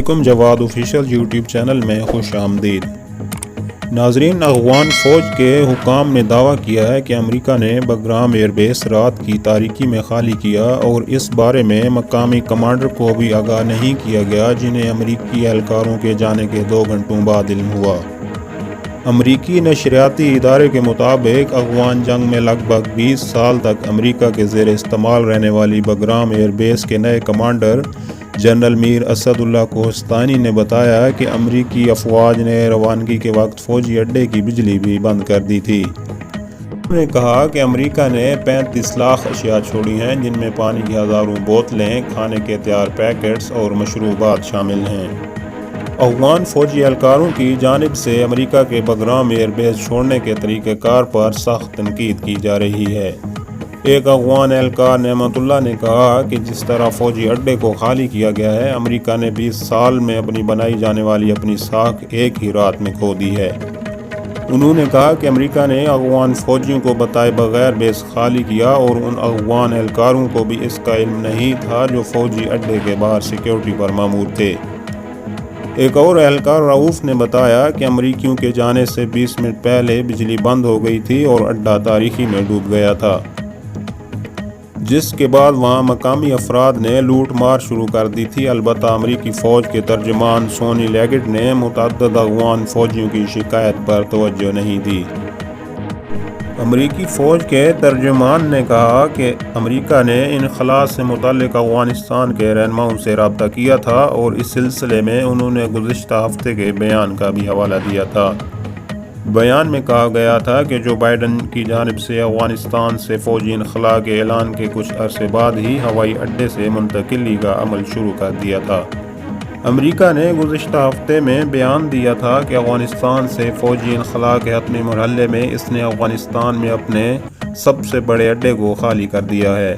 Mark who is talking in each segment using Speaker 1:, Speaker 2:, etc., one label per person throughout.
Speaker 1: جواد official YouTube channel میں خوش آمدید ناظرین۔ افغان فوج کے حکام نے دعویٰ کیا ہے کہ امریکہ نے بگرام ایئر بیس رات کی تاریکی میں خالی کیا اور اس بارے میں مقامی کمانڈر کو بھی آگاہ نہیں کیا گیا، جنہیں امریکی اہلکاروں کے جانے کے 2 گھنٹوں بعد علم ہوا۔ امریکی نشریاتی ادارے کے مطابق افغان جنگ میں لگ بھگ 20 سال تک امریکہ کے زیر استعمال رہنے والی بگرام ایئر بیس کے نئے کمانڈر جنرل میر اسد اللہ کوہستانی نے بتایا کہ امریکی افواج نے روانگی کے وقت فوجی اڈے کی بجلی بھی بند کر دی تھی۔ انہوں نے کہا کہ امریکہ نے 35 لاکھ اشیاء چھوڑی ہیں، جن میں پانی کی ہزاروں بوتلیں، کھانے کے تیار پیکٹس اور مشروبات شامل ہیں۔ افغان فوجی اہلکاروں کی جانب سے امریکہ کے بگرام ایئر بیس چھوڑنے کے طریقہ کار پر سخت تنقید کی جا رہی ہے۔ ایک افغان اہلکار نعمت اللہ نے کہا کہ جس طرح فوجی اڈے کو خالی کیا گیا ہے، امریکہ نے 20 سال میں اپنی بنائی جانے والی اپنی ساکھ ایک ہی رات میں کھو دی ہے۔ انہوں نے کہا کہ امریکہ نے افغان فوجیوں کو بتائے بغیر بیس خالی کیا اور ان افغان اہلکاروں کو بھی اس کا علم نہیں تھا جو فوجی اڈے کے باہر سیکیورٹی پر مامور تھے۔ ایک اور اہلکار رؤوف نے بتایا کہ امریکیوں کے جانے سے 20 منٹ پہلے بجلی بند ہو گئی تھی اور اڈہ تاریکی میں ڈوب گیا تھا، جس کے بعد وہاں مقامی افراد نے لوٹ مار شروع کر دی تھی۔ البتہ امریکی فوج کے ترجمان سونی لیگٹ نے متعدد افغان فوجیوں کی شکایت پر توجہ نہیں دی۔ امریکی فوج کے ترجمان نے کہا کہ امریکہ نے انخلاء سے متعلق افغانستان کے رہنماؤں سے رابطہ کیا تھا اور اس سلسلے میں انہوں نے گزشتہ ہفتے کے بیان کا بھی حوالہ دیا تھا۔ بیان میں کہا گیا تھا کہ جو بائیڈن کی جانب سے افغانستان سے فوجی انخلاء کے اعلان کے کچھ عرصے بعد ہی ہوائی اڈے سے منتقلی کا عمل شروع کر دیا تھا۔ امریکہ نے گزشتہ ہفتے میں بیان دیا تھا کہ افغانستان سے فوجی انخلاء کے حتمی مرحلے میں اس نے افغانستان میں اپنے سب سے بڑے اڈے کو خالی کر دیا ہے۔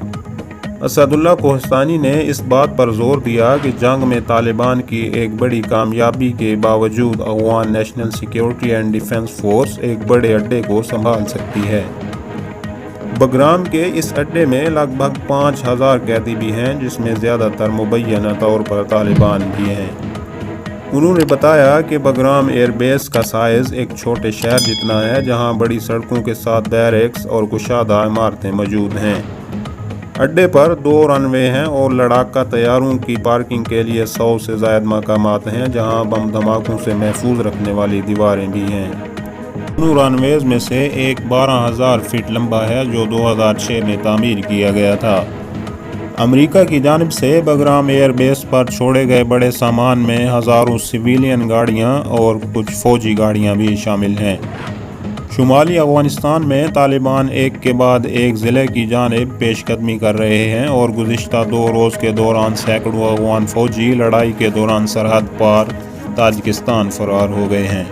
Speaker 1: اسد اللہ کوہستانی نے اس بات پر زور دیا کہ جنگ میں طالبان کی ایک بڑی کامیابی کے باوجود Afghan national security and defence force ایک بڑے اڈے کو سنبھال سکتی ہے۔ بگرام کے اس اڈے میں لگ بھگ 5000 قیدی بھی ہیں، جس میں زیادہ تر مبینہ طور پر طالبان بھی ہیں۔ انہوں نے بتایا کہ بگرام ایئر بیس کا سائز ایک چھوٹے شہر جتنا ہے، جہاں بڑی سڑکوں کے ساتھ بیریکس اور کشادہ عمارتیں موجود ہیں۔ اڈے پر 2 رن وے ہیں اور لڑاکا طیاروں کی پارکنگ کے لیے 100 سے زائد مقامات ہیں، جہاں بم دھماکوں سے محفوظ رکھنے والی دیواریں بھی ہیں۔ دونوں رن ویز میں سے ایک 12000 فٹ لمبا ہے، جو 2006 میں تعمیر کیا گیا تھا۔ امریکہ کی جانب سے بگرام ایئر بیس پر چھوڑے گئے بڑے سامان میں ہزاروں سویلین گاڑیاں اور کچھ فوجی گاڑیاں بھی شامل ہیں۔ شمالی افغانستان میں طالبان ایک کے بعد ایک ضلع کی جانب پیش قدمی کر رہے ہیں اور گزشتہ 2 روز کے دوران سینکڑوں افغان فوجی لڑائی کے دوران سرحد پار تاجکستان فرار ہو گئے ہیں۔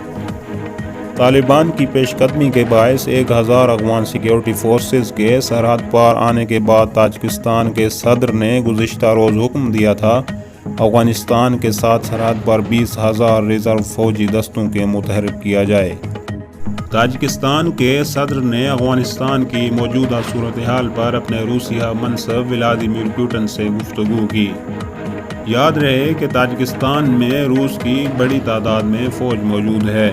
Speaker 1: طالبان کی پیش قدمی کے باعث 1000 افغان سیکیورٹی فورسز کے سرحد پار آنے کے بعد تاجکستان کے صدر نے گزشتہ روز حکم دیا تھا افغانستان کے ساتھ سرحد پر 20,000 ریزرو فوجی دستوں کے متحرک کیا جائے۔ تاجکستان کے صدر نے افغانستان کی موجودہ صورتحال پر اپنے روسی ہم منصب ولادیمیر پوٹن سے گفتگو کی۔ یاد رہے کہ تاجکستان میں روس کی بڑی تعداد میں فوج موجود ہے۔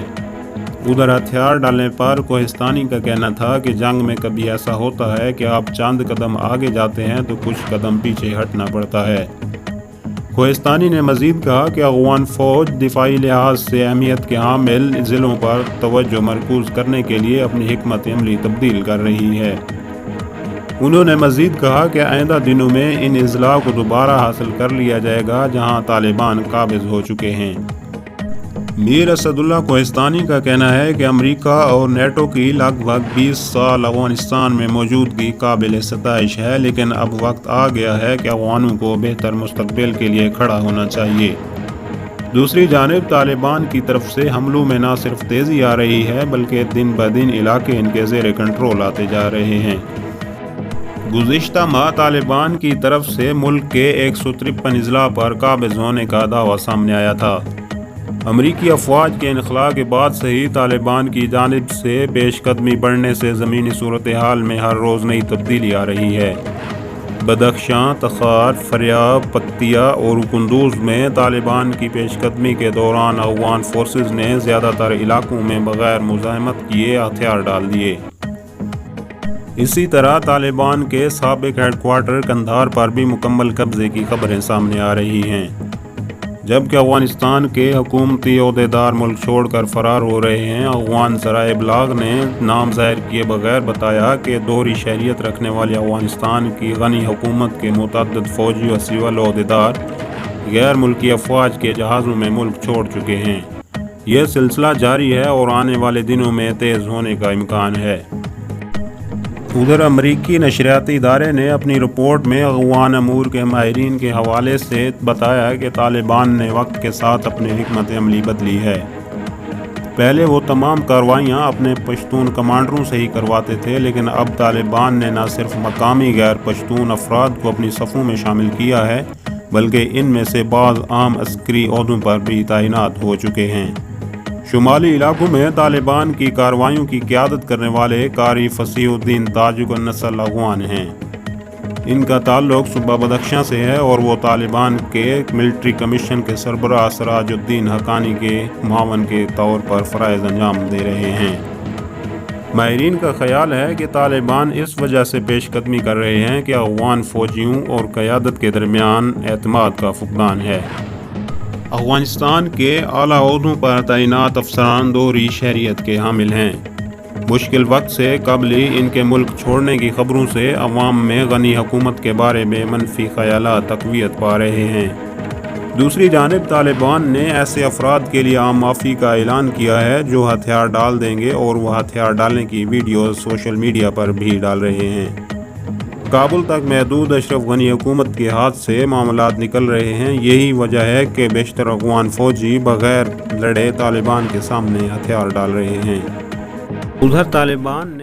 Speaker 1: ادھر ہتھیار ڈالنے پر کوہستانی کا کہنا تھا کہ جنگ میں کبھی ایسا ہوتا ہے کہ آپ چند قدم آگے جاتے ہیں تو کچھ قدم پیچھے ہٹنا پڑتا ہے۔ کوہستانی نے مزید کہا کہ افغان فوج دفاعی لحاظ سے اہمیت کے حامل ضلعوں پر توجہ مرکوز کرنے کے لیے اپنی حکمت عملی تبدیل کر رہی ہے۔ انہوں نے مزید کہا کہ آئندہ دنوں میں ان اضلاع کو دوبارہ حاصل کر لیا جائے گا جہاں طالبان قابض ہو چکے ہیں۔ میر اسد اللہ کوہستانی کا کہنا ہے کہ امریکہ اور نیٹو کی لگ بھگ 20 سال افغانستان میں موجودگی قابل ستائش ہے، لیکن اب وقت آ گیا ہے کہ افغانوں کو بہتر مستقبل کے لیے کھڑا ہونا چاہیے۔ دوسری جانب طالبان کی طرف سے حملوں میں نہ صرف تیزی آ رہی ہے، بلکہ دن بدن علاقے ان کے زیر کنٹرول آتے جا رہے ہیں۔ گزشتہ ماہ طالبان کی طرف سے ملک کے 153 اضلاع پر قابض ہونے کا دعویٰ سامنے آیا تھا۔ امریکی افواج کے انخلاء کے بعد سے ہی طالبان کی جانب سے پیش قدمی بڑھنے سے زمینی صورتحال میں ہر روز نئی تبدیلی آ رہی ہے۔ بدخشاں، تخار، فریاب، پکتیا اور قندوز میں طالبان کی پیش قدمی کے دوران افغان فورسز نے زیادہ تر علاقوں میں بغیر مزاحمت کیے ہتھیار ڈال دیے۔ اسی طرح طالبان کے سابق ہیڈ کوارٹر قندھار پر بھی مکمل قبضے کی خبریں سامنے آ رہی ہیں، جبکہ افغانستان کے حکومتی عہدیدار ملک چھوڑ کر فرار ہو رہے ہیں۔ افغان ذرائع ابلاغ نے نام ظاہر کیے بغیر بتایا کہ دوہری شہریت رکھنے والی افغانستان کی غنی حکومت کے متعدد فوجی و سول عہدیدار غیر ملکی افواج کے جہازوں میں ملک چھوڑ چکے ہیں۔ یہ سلسلہ جاری ہے اور آنے والے دنوں میں تیز ہونے کا امکان ہے۔ ادھر امریکی نشریاتی ادارے نے اپنی رپورٹ میں افغان امور کے ماہرین کے حوالے سے بتایا کہ طالبان نے وقت کے ساتھ اپنی حکمت عملی بدلی ہے۔ پہلے وہ تمام کارروائیاں اپنے پشتون کمانڈروں سے ہی کرواتے تھے، لیکن اب طالبان نے نہ صرف مقامی غیر پشتون افراد کو اپنی صفوں میں شامل کیا ہے، بلکہ ان میں سے بعض عام عسکری عہدوں پر بھی تعینات ہو چکے ہیں۔ شمالی علاقوں میں طالبان کی کارروائیوں کی قیادت کرنے والے قاری فصیح الدین تاجک النسل افغان ہیں۔ ان کا تعلق صوبہ بدخشاں سے ہے اور وہ طالبان کے ملٹری کمیشن کے سربراہ سراج الدین حقانی کے معاون کے طور پر فرائض انجام دے رہے ہیں۔ ماہرین کا خیال ہے کہ طالبان اس وجہ سے پیش قدمی کر رہے ہیں کہ افغان فوجیوں اور قیادت کے درمیان اعتماد کا فقدان ہے۔ افغانستان کے اعلیٰ عہدوں پر تعینات افسران دوہری شہریت کے حامل ہیں۔ مشکل وقت سے قبل ہی ان کے ملک چھوڑنے کی خبروں سے عوام میں غنی حکومت کے بارے میں منفی خیالات تقویت پا رہے ہیں۔ دوسری جانب طالبان نے ایسے افراد کے لیے عام معافی کا اعلان کیا ہے جو ہتھیار ڈال دیں گے، اور وہ ہتھیار ڈالنے کی ویڈیوز سوشل میڈیا پر بھی ڈال رہے ہیں۔ کابل تک محدود اشرف غنی حکومت کے ہاتھ سے معاملات نکل رہے ہیں۔ یہی وجہ ہے کہ بیشتر افغان فوجی بغیر لڑے طالبان کے سامنے ہتھیار ڈال رہے ہیں۔ ادھر طالبان